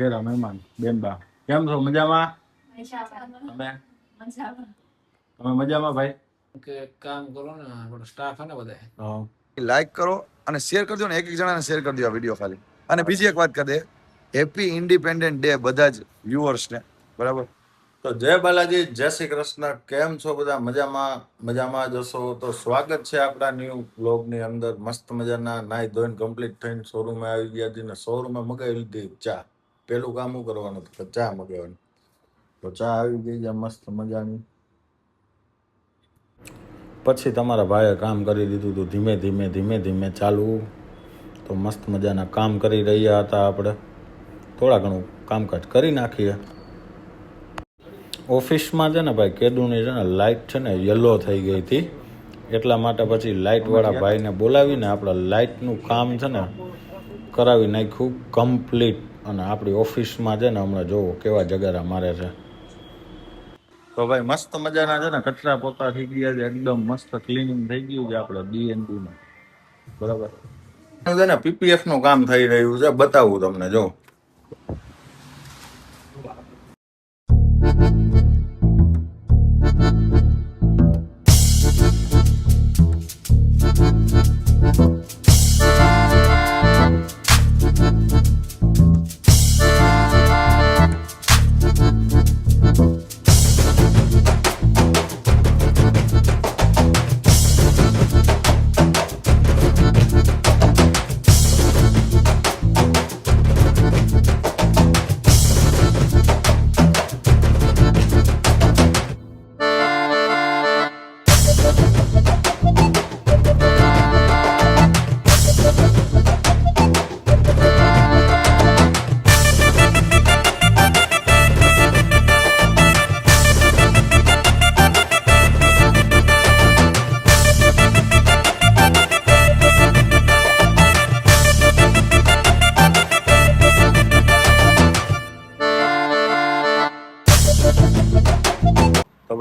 ઘેરા મહેમાન બેનબા કેમ છો? મજામાં? તમે મજામાં ભાઈ? કે કામ કરો ને આપણો સ્ટાફ હે ને બધા હા. લાઈક કરો અને શેર કરજો ને, એક જણાને શેર કરી દો આ વિડીયો ખાલી. અને બીજી એક વાત કરી દે, હેપી ઇન્ડિપેન્ડન્ટ ડે બધા જ વ્યુઅર્સને. બરાબર? તો જય બાલાજી, જય શ્રી કૃષ્ણ. કેમ છો બધા? મજામાં જ હશો. તો સ્વાગત છે આપણા ન્યૂ બ્લોગની અંદર. મસ્ત મજાના નાઈ ધોઈને કમ્પ્લીટ થઈને શોરૂમે આવી ગયા હતી ને શોરૂમે મગાવી લીધી ચા. પેલું કામ શું કરવાનું તો ચા મગાવવાની. તો ચા આવી ગઈ છે મસ્ત મજાની. પછી તમારા ભાઈએ કામ કરી દીધું હતું ધીમે ધીમે ચાલુ. તો મસ્ત મજાના કામ કરી રહ્યા હતા આપણે. થોડા ઘણું કામકાજ કરી નાખીએ. ઓફિસમાં છે ને ભાઈ કેદુની છે ને લાઇટ છે ને યલો થઈ ગઈ હતી, એટલા માટે પછી લાઇટવાળા ભાઈને બોલાવીને આપણે લાઇટનું કામ છે ને કરાવી નાખ્યું કમ્પ્લીટ. અને આપણી ઓફિસમાં છે ને હમણાં જોવો કેવા જગારા મારે છે. તો ભાઈ મસ્ત મજાના છે ને કચરા પોતા થઈ ગયા છે, એકદમ મસ્ત ક્લીનિંગ થઈ ગયું છે આપણે ડીએનબીમાં. બરાબર છે ને પીપીએફ નું કામ થઈ રહ્યું છે, બતાવું તમને. જો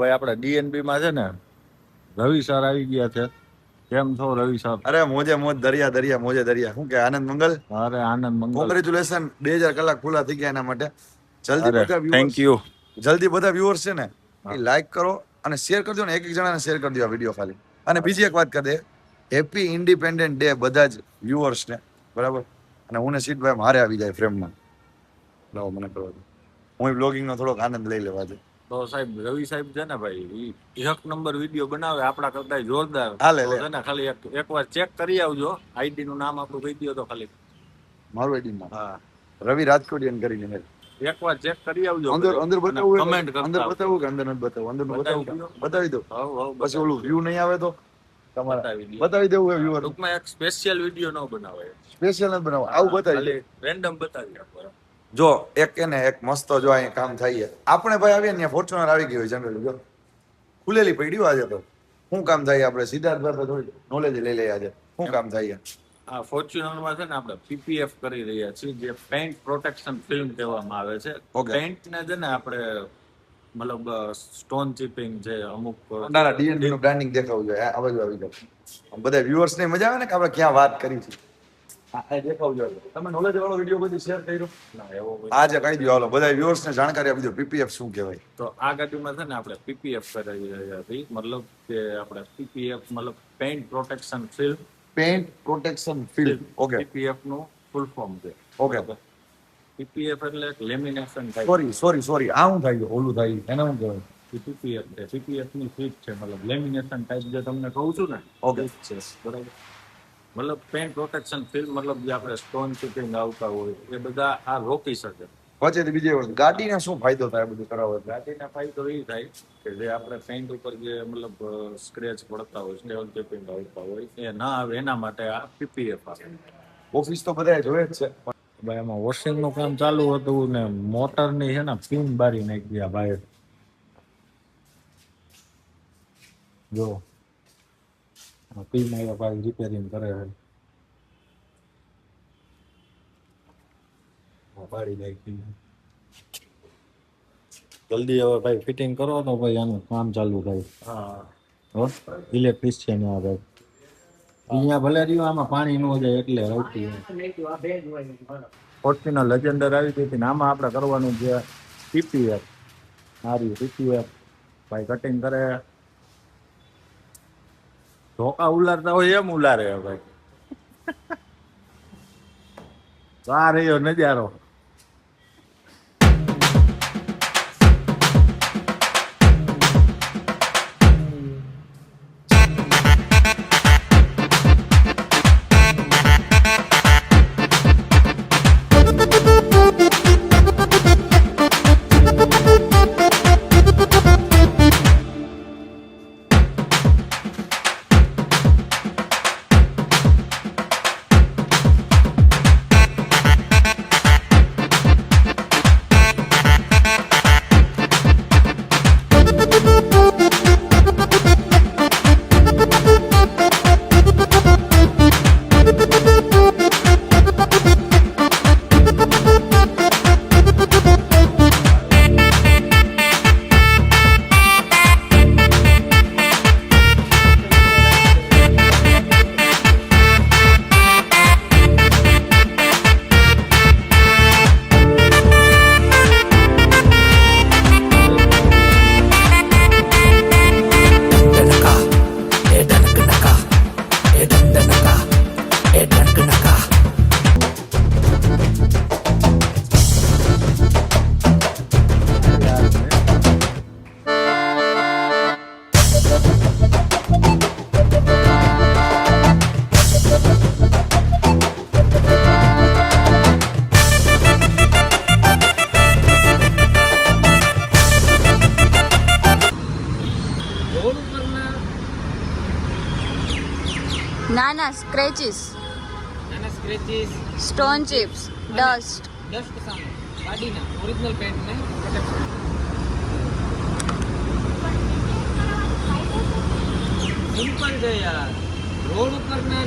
ભાઈ આપણે ડીએનબી માં છે ને રવિ સર આવી ગયા છે. કેમ છો રવિ સર? અરે મોજે મોજ, દરિયા દરિયા મોજે દરિયા. શું કે આનંદ મંગલ? અરે આનંદ મંગલ. કોંગ્રેચ્યુલેશન, 2000 કલાક પૂરા થઈ ગયા એના માટે. જલ્દી બધા થેન્ક યુ. જલ્દી બધા વ્યુઅર્સ છે ને એ લાઈક કરો અને શેર કરજો ને, એક જણાને શેર કરી દો આ વિડીયો ખાલી. અને બીજી એક વાત કરી દે, હેપી ઇન્ડિપેન્ડન્ટ ડે બધા જ વ્યુઅર્સને. બરાબર? અને હું ને સીટભાઈ મારે આવી જાય ફ્રેમમાં. લાવો મને કરવા દો, હું બ્લોગિંગનો થોડોક આનંદ લઈ લેવા દે. તો સાહેબ રવિ સાહેબ છે ને ભાઈ એક નંબર વિડીયો બનાવે આપણા કરતા જોરદાર. હાલે છે ને ખાલી એકવાર ચેક કરી આવજો. આઈડી નું નામ આપણું કહી દો તો ખાલી. મારું આઈડી નામ હા, રવિ રાજકોટિયન કરીને. એકવાર ચેક કરી આવજો. અંદર બતાવું, કમેન્ટ અંદર બતાવું કે અંદર નથી બતાવું? અંદર બતાવું, બતાવી દો. પછી ઓલું વ્યૂ નહીં આવે તો તમારે બતાવી દેવું હોય વ્યુઅર. ટૂંકમાં એક સ્પેશિયલ વિડીયો ન બનાવે, સ્પેશિયલ નથી બનાવો, આવું બતાવી રેન્ડમ બતાવી આપો. જો એક કે ને એક મસ્ત જો અહીંયા કામ થાય આપણે ભાઈ આવીએ ને ફોર્ચ્યુનર આવી ગઈ હોય જનરલી. જો ખુલેલી પડ્યું આજે તો શું કામ થાય આપણે સિદ્ધાર્થભાઈ થોડી નોલેજ લઈ લઈએ આજે શું કામ થાય. આ ફોર્ચ્યુનરમાં છે ને આપણે પીપીએફ કરી રહ્યા છીએ, જે પેઇન્ટ પ્રોટેક્શન ફિલ્મ કહેવામાં આવે છે. પેઇન્ટ ને છે ને આપણે મતલબ સ્ટોન ચીપિંગ છે અમુક. ના ના, ડીએનબી નું બ્રાન્ડિંગ દેખાવું જોઈએ. આ બાજુ આવી જાવ, બધા વ્યુઅર્સ ને મજા આવે ને કે આપણે ક્યાં વાત કરી છે. દેખાવું જોઈએ. તમે નોલેજ વાળો વિડીયો બધી શેર કર્યો આજે કહી દો, હાલો બધા વ્યુઅર્સ ને જાણકારી આપી દો પીપીએફ શું કહેવાય. તો આ ગાડીમાં છે ને આપણે પીપીએફ કરી રહ્યા છીએ, મતલબ કે આપણે પીપીએફ મતલબ paint protection film. Paint protection film, okay. PPF નું ફૂલ ફોર્મ છે. ઓકે. પીપીએફ એટલે લેમિનેશન ટાઈપ. સોરી આ શું થાય? ઓલું થાય એને શું કહેવાય? પીપીએફ છે, પીપીએફ ની ફીટ છે, મતલબ લેમિનેશન ટાઈપ જે તમને કહું છું ને. ઓકે છે બરાબર. મતલબ પેઇન્ટ પ્રોટેક્શન ફિલ્મ મતલબ જે આપણે સ્ટોન ચીપિંગ આવતા હોય એ બધા આ રોકી શકે. પછી બીજી વસ્તુ, ગાડીને શું ફાયદો થાય બધું કરાવો? ગાડીના ફાયદો એ થાય કે જે આપણે પેઇન્ટ ઉપર જે મતલબ સ્ક્રેચ પડતા હોય, સ્ટોન ચીપિંગ આવતા હોય એ ના આવે એના માટે આ પીપીએફ આવે. ઓફિસ તો બધા જોવે જ છે. ભાઈ એમાં વોશિંગ નું કામ ચાલુ હતું ને મોટર ની છે ને પિન બારી નાખી ગયા ભાઈ. જો પિન આવ્યા ભાઈ રિપેરિંગ કરે છે. બારી નાખી. જલ્દી હવે ભાઈ ફિટિંગ કરો તો ભાઈ આનું કામ ચાલુ થાય. હા, ઇલેક્ટ્રિશિયન આવે. અહીંયા ભલે રહ્યું આમાં પાણી ન જાય એટલે રહેતું. ફોર્ચ્યુનર લેજેન્ડર આવી ગઈ હતી ને આમાં આપણે કરવાનું છે પીપીએફ. સારી પીપીએફ ભાઈ કટિંગ કરે ધોકા ઉલારતા હોય એમ ઉલારે ભાઈ. તો આ રહ્યો નજારો. રોડ ઉપરના નાના સ્ક્રેચીસ, નાના scratches, stone chips, dust. Dust સામે ગાડીના ઓરિજિનલ પેન્ટને પ્રોટેક્શન. સિમ્પલ છે યાર. રોડ ઉપરના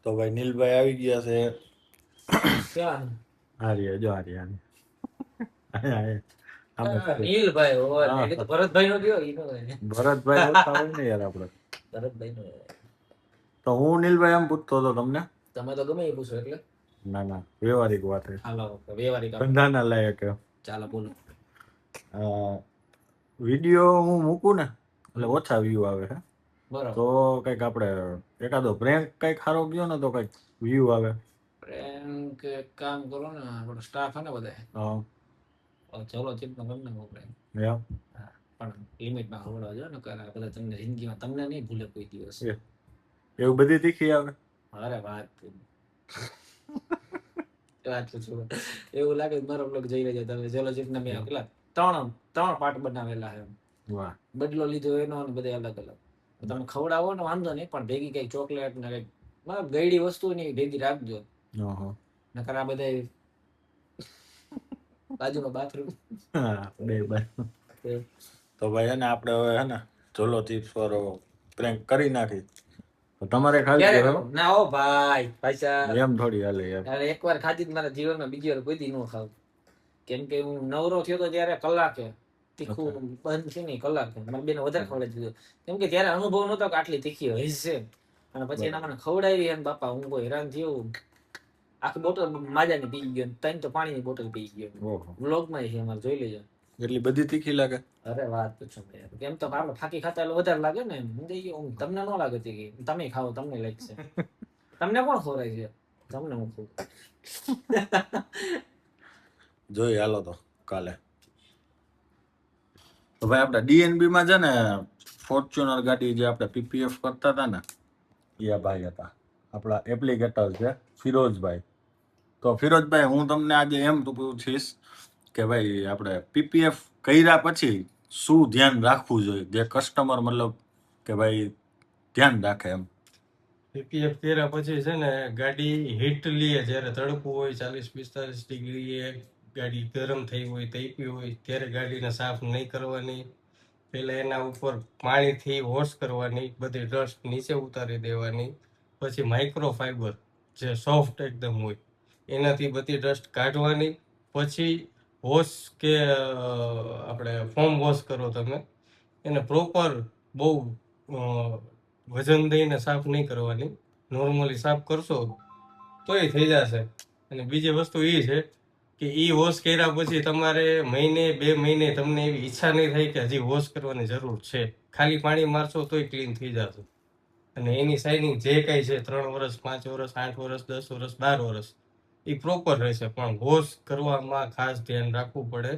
તો ભાઈ નીલભાઈ આવી ગયા છે. ક્યાં હારી જો હારી નીલભાઈ ઓર એટલે તો ભરતભાઈ નો ગયો ઈનો ભરતભાઈ ઓળખતા હોય ને યાર આપણે. ભરતભાઈ નો. તો હું નીલભાઈ એમ પૂછતો હતો તમને. તમે તો ગમે એ પૂછો એટલે ના ના વ્યવહારિક વાત છે. હાલો વ્યવહારિક ધંધાના લાયક ચાલો બોલો. વિડીયો હું મૂકું ને એટલે ઓછા વ્યૂ આવે છે. બરાબર. તો કઈક આપણે એકાદો પ્રેન્ક કઈક સારો ગયો ને તો કઈક વ્યૂ આવે. પ્રેન્ક એક કામ કરો ને આપણો સ્ટાફ હે ને બધા ચલો ચિંત ન કરીને પ્રેન્ક પણ લિમિટમાં ખવડાવજો ને કરે બધા તમને જિંદગીમાં તમને નહીં ભૂલે કોઈ દિવસ. એવું બધી તીખી આવે. અરે વાત વાત પૂછો એવું લાગે મારો બ્લોગ જોઈ લેજો તમે. ચલો ચિંત ના મેં કેટલા ત્રણ પાર્ટ બનાવેલા છે. વાહ. બદલો લીધો એનો ને બધા અલગ અલગ. તમે ખવડાવો ને વાંધો નહીં પણ ભેગી કઈક ચોકલેટ ને કઈક મતલબ ગયડી વસ્તુ નહીં ભેગી રાખજો. નકર આ બધા બાજુમાં બાથરૂમ બે બાય. તો ભાઈ હે ને આપણે હવે હે ને ચોલો ચિપ્સ વાળો પ્રેન્ક કરી નાખી. તો તમારે ખાલી ના ઓ ભાઈ ભાઈ એમ થોડી હાલે યાર. અરે એકવાર ખાધી મારા જીવનમાં બીજી વાર કોઈ દી ન ખાવ. કેમ કે હું નવરો થયો તો ત્યારે કલાકે તીખું બંધ છે ને કલાકે મારી બેને વધારે ખવડાવી દીધું. કેમ કે ત્યારે અનુભવ નતો કે આટલી તીખી હોય છે. અને પછી એના મને ખવડાવી અને બાપા હું કોઈ હેરાન થયો. આખી બોટલ માજાની પી ગયો. ત્રણ તો પાણીની બોટલ પી ગયો. વ્લોગમાં છે અમારે જોઈ લેજો. એટલી બધી તીખી લાગે. અરે વાત પૂછો યાર. કેમ તો આપણે ફાકી ખાતા એટલે વધારે લાગે ને. તમને ન લાગે તીખી. તમે ખાઓ તમને લાગશે. તમને કોણ ખવડાવે છે? તમને હું ખવડાવું. જોઈ હાલો તો કાલે. તો ભાઈ આપણે ડીએનબી માં છે ને ફોર્ચ્યુનર ગાડી જે આપણે પીપીએફ કરતા હતા ને એ ભાઈ હતા આપણા એપ્લિકેટર છે ફિરોજભાઈ. તો ફિરોજભાઈ હું તમને આજે એમ પૂછીશ કે ભાઈ આપણે પીપીએફ કર્યા પછી શું ધ્યાન રાખવું જોઈએ જે કસ્ટમર મતલબ કે ભાઈ ધ્યાન રાખે એમ. પીપીએફ કર્યા પછી છે ને ગાડી હીટ લે જ્યારે તડકું હોય 40-45 ડિગ્રીએ ગાડી ગરમ થઈ હોય તપી હોય ત્યારે ગાડીને સાફ નહીં કરવાની. પહેલાં એના ઉપર પાણીથી વોશ કરવાની, બધી ડસ્ટ નીચે ઉતારી દેવાની. પછી માઇક્રોફાઈબર જે સોફ્ટ એકદમ હોય એનાથી બધી ડસ્ટ કાઢવાની. પછી વોશ કે આપણે ફોર્મ વોશ કરો તમે, એને પ્રોપર બહુ વજન દઈને સાફ નહીં કરવાની, નોર્મલી સાફ કરશો તોય થઈ જશે. અને બીજી વસ્તુ એ છે કે એ વોશ કર્યા પછી તમારે મહિને 2 મહિને તમને એવી ઈચ્છા નહીં થાય કે હજી વોશ કરવાની જરૂર છે. ખાલી પાણી મારશો તોય ક્લીન થઈ જશે. અને એની શાઇનિંગ જે કાંઈ છે 3 વર્ષ, 5 વર્ષ, 8 વર્ષ, 10 વર્ષ, 12 વર્ષ એ પ્રોપર રહેશે. પણ વોશ કરવામાં ખાસ ધ્યાન રાખવું પડે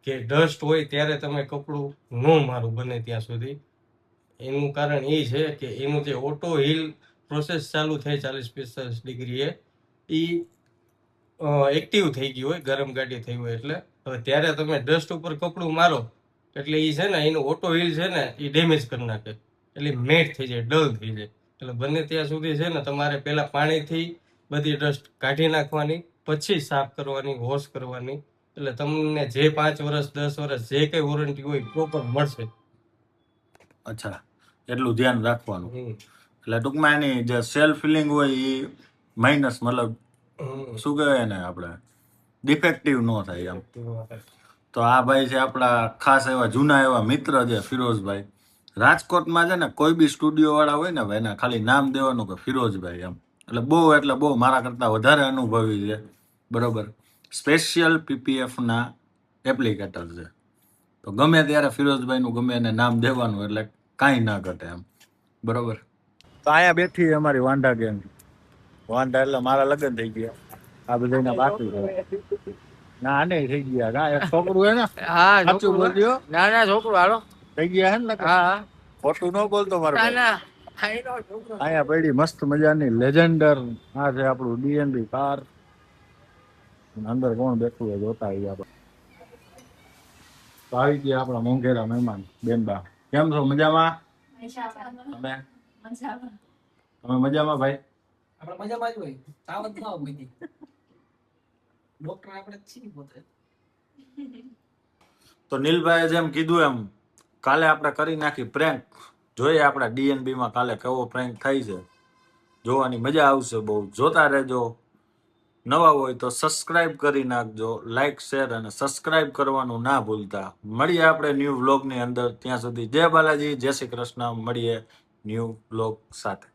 કે ડસ્ટ હોય ત્યારે તમે કપડું ન મારું બને ત્યાં સુધી. એનું કારણ એ છે કે એનું જે ઓટો હીલ પ્રોસેસ ચાલુ થાય 40-45 ડિગ્રીએ, એ એક્ટિવ થઈ ગયું હોય, ગરમ ગાડી થઈ હોય એટલે. હવે ત્યારે તમે ડસ્ટ ઉપર કપડું મારો એટલે એ છે ને એનું ઓટો હીલ છે ને એ ડેમેજ કરી નાખે, એટલે મેટ થઈ જાય, ડલ થઈ જાય. એટલે બને ત્યાં સુધી છે ને તમારે પહેલા પાણીથી બધી ડસ્ટ કાઢી નાખવાની, પછી સાફ કરવાની, વોશ કરવાની. એટલે તમને જે 5 વર્ષ 10 વર્ષ જે કઈ વોરંટી હોય પ્રોપર મળશે. અચ્છા, એટલું ધ્યાન રાખવાનું. હમ. એટલે ટૂંકમાં એની જે સેલ્ફ ફિલિંગ હોય એ માઇનસ, મતલબ શું કહેવાય ને આપણે ડિફેક્ટિવ ન થાય એમ. તો આ ભાઈ છે આપણા ખાસ એવા જૂના એવા મિત્ર છે ફિરોઝભાઈ. રાજકોટમાં છે ને કોઈ બી સ્ટુડિયો વાળા હોય ને ભાઈ, એના ખાલી નામ દેવાનું કે ફિરોઝભાઈ એમ. એટલે બહુ મારા કરતાં વધારે અનુભવી છે, બરોબર. સ્પેશિયલ પીપીએફના એપ્લિકેટર છે. તો ગમે ત્યારે ફિરોઝભાઈનું ગમે એને નામ દેવાનું, એટલે કાંઈ ના ઘટે એમ, બરોબર. તો અહીંયા બેઠી અમારી વાંઢા ગેંગ. વાંઢા એટલે મારા લગ્ન થઈ ગયા, આ બધાના બાકી છે. ના આને થઈ ગયા, ના એક છોકરું હે ને. હા, સાચું બોલજો. ના છોકરું હાલો થઈ ગયા હે ને. હા, ખોટું ન બોલતો મારો ભાઈ. ના અહીંયા પડી મસ્ત મજાની લેજેન્ડર. આ છે આપણું ડીએનબી કાર. અંદર કોણ બેઠું હોય જોતા આવીએ આપણે. તો આવી ગયા આપણા મોંઘેરા મહેમાન બેનબા. કેમ છો? મજામાં? તમે મજામાં ભાઈ? આપણે મજામાં જ હોય, તાવત ન હોય બધી. ડોક્ટર આપણે જ છીએ પોતે. તો નીલભાઈએ જેમ કીધું એમ કાલે આપણે કરી નાખી પ્રેન્ક. જોઈએ આપણા ડીએનબી માં કાલે કેવો પ્રેન્ક થાય છે, જોવાની મજા આવશે બહુ. જોતા રહેજો. નવા હોય તો સબસ્ક્રાઇબ કરી નાખજો, લાઈક શેર અને સબસ્ક્રાઇબ કરવાનું ના ભૂલતા. મળીએ આપણે ન્યૂ વ્લોગની અંદર. ત્યાં સુધી જય બાલાજી, જય શ્રી કૃષ્ણ. મળીએ ન્યૂ વ્લોગ સાથે.